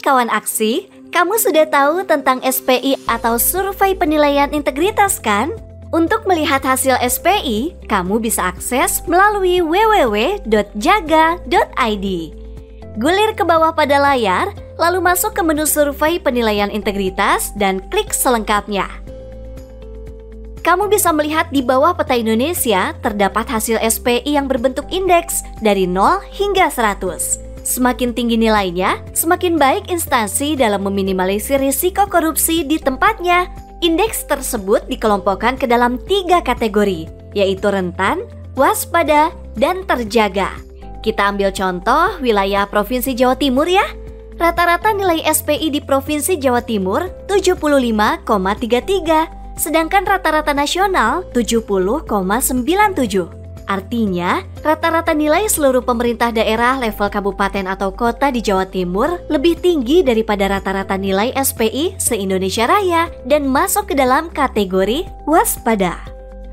Hai kawan aksi, kamu sudah tahu tentang SPI atau Survei Penilaian Integritas kan? Untuk melihat hasil SPI, kamu bisa akses melalui www.jaga.id. Gulir ke bawah pada layar, lalu masuk ke menu Survei Penilaian Integritas dan klik selengkapnya. Kamu bisa melihat di bawah peta Indonesia terdapat hasil SPI yang berbentuk indeks dari 0 hingga 100. Semakin tinggi nilainya, semakin baik instansi dalam meminimalisir risiko korupsi di tempatnya. Indeks tersebut dikelompokkan ke dalam 3 kategori, yaitu rentan, waspada, dan terjaga. Kita ambil contoh wilayah Provinsi Jawa Timur ya. Rata-rata nilai SPI di Provinsi Jawa Timur 75,33, sedangkan rata-rata nasional 70,97. Artinya, rata-rata nilai seluruh pemerintah daerah level kabupaten atau kota di Jawa Timur lebih tinggi daripada rata-rata nilai SPI se-Indonesia Raya dan masuk ke dalam kategori waspada.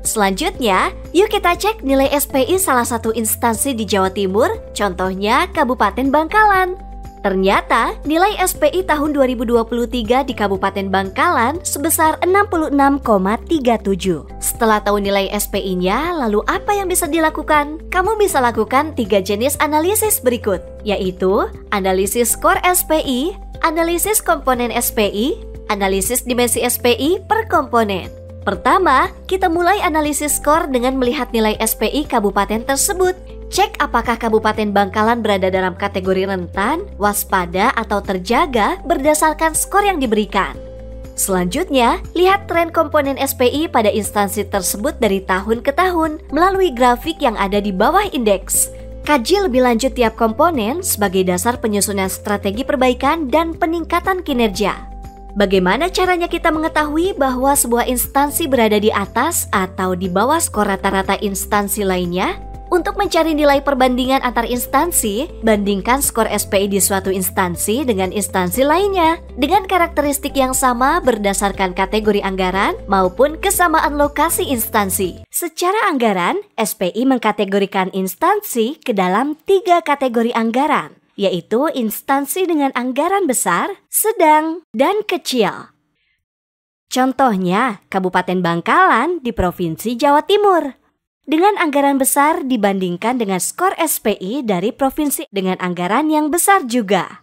Selanjutnya, yuk kita cek nilai SPI salah satu instansi di Jawa Timur, contohnya Kabupaten Bangkalan. Ternyata nilai SPI tahun 2023 di Kabupaten Bangkalan sebesar 66,37. Setelah tahu nilai SPI-nya, lalu apa yang bisa dilakukan? Kamu bisa lakukan 3 jenis analisis berikut, yaitu analisis skor SPI, analisis komponen SPI, analisis dimensi SPI per komponen. Pertama, kita mulai analisis skor dengan melihat nilai SPI kabupaten tersebut. Cek apakah Kabupaten Bangkalan berada dalam kategori rentan, waspada, atau terjaga berdasarkan skor yang diberikan. Selanjutnya, lihat tren komponen SPI pada instansi tersebut dari tahun ke tahun melalui grafik yang ada di bawah indeks. Kaji lebih lanjut tiap komponen sebagai dasar penyusunan strategi perbaikan dan peningkatan kinerja. Bagaimana caranya kita mengetahui bahwa sebuah instansi berada di atas atau di bawah skor rata-rata instansi lainnya? Untuk mencari nilai perbandingan antar instansi, bandingkan skor SPI di suatu instansi dengan instansi lainnya dengan karakteristik yang sama berdasarkan kategori anggaran maupun kesamaan lokasi instansi. Secara anggaran, SPI mengkategorikan instansi ke dalam 3 kategori anggaran, yaitu instansi dengan anggaran besar, sedang, dan kecil. Contohnya, Kabupaten Bangkalan di Provinsi Jawa Timur dengan anggaran besar dibandingkan dengan skor SPI dari provinsi dengan anggaran yang besar juga.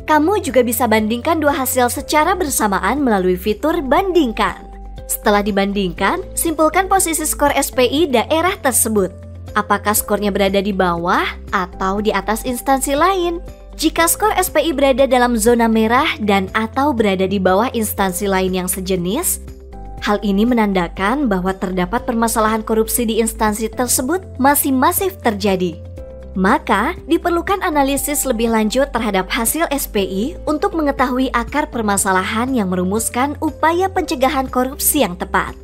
Kamu juga bisa bandingkan 2 hasil secara bersamaan melalui fitur bandingkan. Setelah dibandingkan, simpulkan posisi skor SPI daerah tersebut. Apakah skornya berada di bawah atau di atas instansi lain? Jika skor SPI berada dalam zona merah dan atau berada di bawah instansi lain yang sejenis, hal ini menandakan bahwa terdapat permasalahan korupsi di instansi tersebut masih masif terjadi. Maka, diperlukan analisis lebih lanjut terhadap hasil SPI untuk mengetahui akar permasalahan yang merumuskan upaya pencegahan korupsi yang tepat.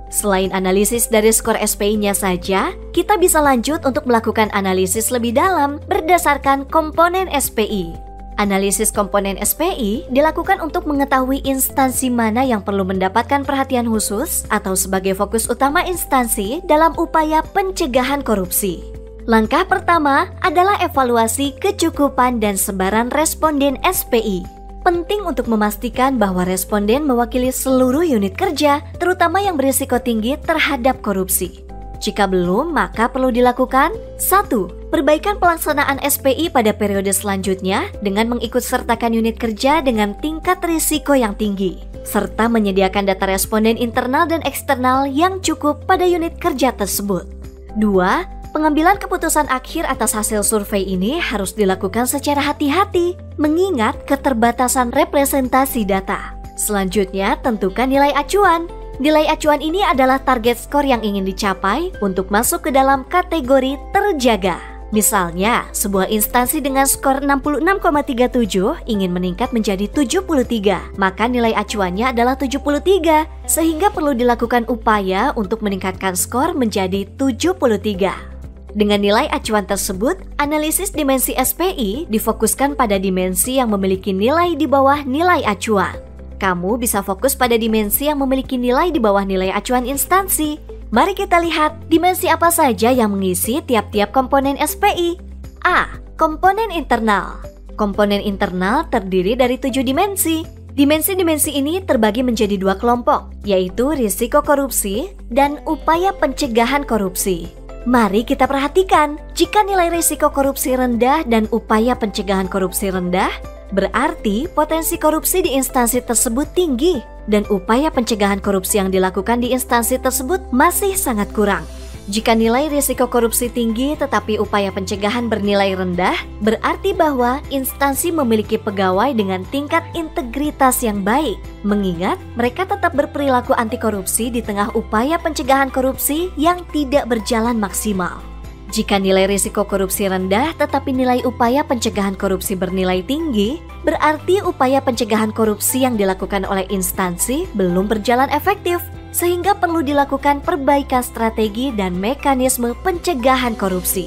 Selain analisis dari skor SPI-nya saja, kita bisa lanjut untuk melakukan analisis lebih dalam berdasarkan komponen SPI. Analisis komponen SPI dilakukan untuk mengetahui instansi mana yang perlu mendapatkan perhatian khusus atau sebagai fokus utama instansi dalam upaya pencegahan korupsi. Langkah pertama adalah evaluasi kecukupan dan sebaran responden SPI. Penting untuk memastikan bahwa responden mewakili seluruh unit kerja, terutama yang berisiko tinggi terhadap korupsi. Jika belum, maka perlu dilakukan 1. Perbaikan pelaksanaan SPI pada periode selanjutnya dengan mengikutsertakan unit kerja dengan tingkat risiko yang tinggi, serta menyediakan data responden internal dan eksternal yang cukup pada unit kerja tersebut. 2. Pengambilan keputusan akhir atas hasil survei ini harus dilakukan secara hati-hati, mengingat keterbatasan representasi data. Selanjutnya, tentukan nilai acuan. Nilai acuan ini adalah target skor yang ingin dicapai untuk masuk ke dalam kategori terjaga. Misalnya, sebuah instansi dengan skor 66,37 ingin meningkat menjadi 73, maka nilai acuannya adalah 73, sehingga perlu dilakukan upaya untuk meningkatkan skor menjadi 73. Dengan nilai acuan tersebut, analisis dimensi SPI difokuskan pada dimensi yang memiliki nilai di bawah nilai acuan. Kamu bisa fokus pada dimensi yang memiliki nilai di bawah nilai acuan instansi. Mari kita lihat dimensi apa saja yang mengisi tiap-tiap komponen SPI. A. Komponen internal. Komponen internal terdiri dari 7 dimensi. Dimensi-dimensi ini terbagi menjadi 2 kelompok, yaitu risiko korupsi dan upaya pencegahan korupsi. Mari kita perhatikan, jika nilai risiko korupsi rendah dan upaya pencegahan korupsi rendah, berarti potensi korupsi di instansi tersebut tinggi dan upaya pencegahan korupsi yang dilakukan di instansi tersebut masih sangat kurang. Jika nilai risiko korupsi tinggi tetapi upaya pencegahan bernilai rendah, berarti bahwa instansi memiliki pegawai dengan tingkat integritas yang baik, mengingat mereka tetap berperilaku anti korupsi di tengah upaya pencegahan korupsi yang tidak berjalan maksimal. Jika nilai risiko korupsi rendah tetapi nilai upaya pencegahan korupsi bernilai tinggi, berarti upaya pencegahan korupsi yang dilakukan oleh instansi belum berjalan efektif, sehingga perlu dilakukan perbaikan strategi dan mekanisme pencegahan korupsi.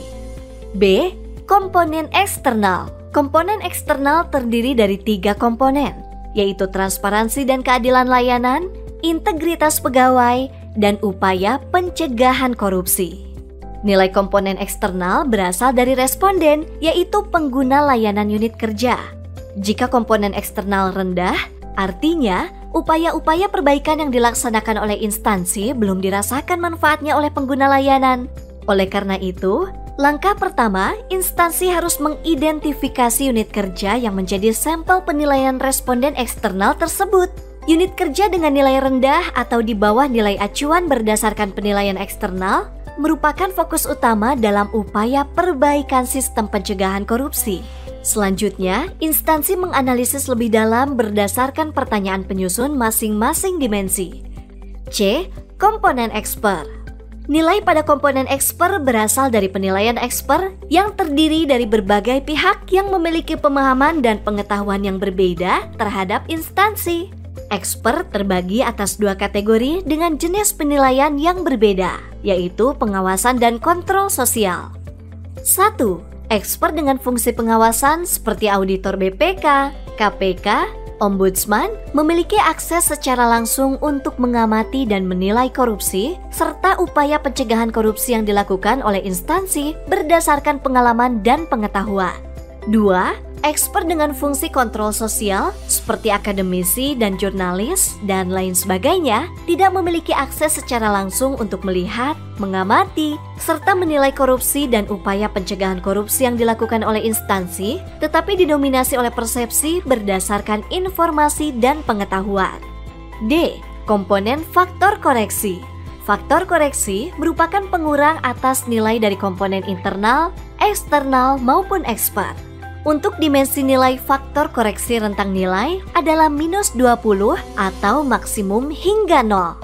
B. Komponen eksternal. Komponen eksternal terdiri dari 3 komponen, yaitu transparansi dan keadilan layanan, integritas pegawai, dan upaya pencegahan korupsi. Nilai komponen eksternal berasal dari responden, yaitu pengguna layanan unit kerja. Jika komponen eksternal rendah, artinya upaya-upaya perbaikan yang dilaksanakan oleh instansi belum dirasakan manfaatnya oleh pengguna layanan. Oleh karena itu, langkah pertama, instansi harus mengidentifikasi unit kerja yang menjadi sampel penilaian responden eksternal tersebut. Unit kerja dengan nilai rendah atau di bawah nilai acuan berdasarkan penilaian eksternal merupakan fokus utama dalam upaya perbaikan sistem pencegahan korupsi. Selanjutnya, instansi menganalisis lebih dalam berdasarkan pertanyaan penyusun masing-masing dimensi. C. Komponen eksper. Nilai pada komponen eksper berasal dari penilaian eksper yang terdiri dari berbagai pihak yang memiliki pemahaman dan pengetahuan yang berbeda terhadap instansi. Eksper terbagi atas 2 kategori dengan jenis penilaian yang berbeda, yaitu pengawasan dan kontrol sosial. 1. Eksper dengan fungsi pengawasan seperti auditor BPK, KPK, Ombudsman memiliki akses secara langsung untuk mengamati dan menilai korupsi serta upaya pencegahan korupsi yang dilakukan oleh instansi berdasarkan pengalaman dan pengetahuan. 2. Eksper dengan fungsi kontrol sosial seperti akademisi dan jurnalis dan lain sebagainya tidak memiliki akses secara langsung untuk melihat, mengamati, serta menilai korupsi dan upaya pencegahan korupsi yang dilakukan oleh instansi, tetapi didominasi oleh persepsi berdasarkan informasi dan pengetahuan. D. Komponen faktor koreksi. Faktor koreksi merupakan pengurang atas nilai dari komponen internal, eksternal maupun eksper. Untuk dimensi nilai faktor koreksi rentang nilai adalah -20 atau maksimum hingga 0.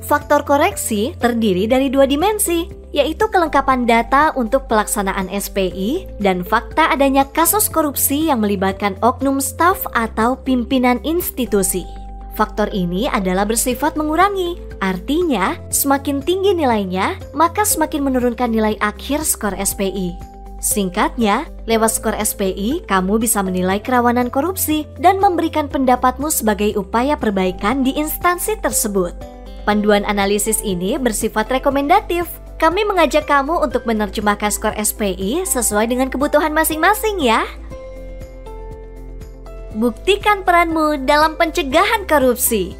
Faktor koreksi terdiri dari 2 dimensi, yaitu kelengkapan data untuk pelaksanaan SPI dan fakta adanya kasus korupsi yang melibatkan oknum staf atau pimpinan institusi. Faktor ini adalah bersifat mengurangi, artinya semakin tinggi nilainya, maka semakin menurunkan nilai akhir skor SPI. Singkatnya, lewat skor SPI, kamu bisa menilai kerawanan korupsi dan memberikan pendapatmu sebagai upaya perbaikan di instansi tersebut. Panduan analisis ini bersifat rekomendatif. Kami mengajak kamu untuk menerjemahkan skor SPI sesuai dengan kebutuhan masing-masing ya. Buktikan peranmu dalam pencegahan korupsi.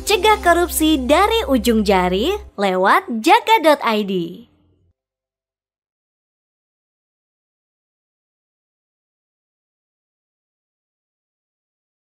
Cegah korupsi dari ujung jari lewat jaga.id.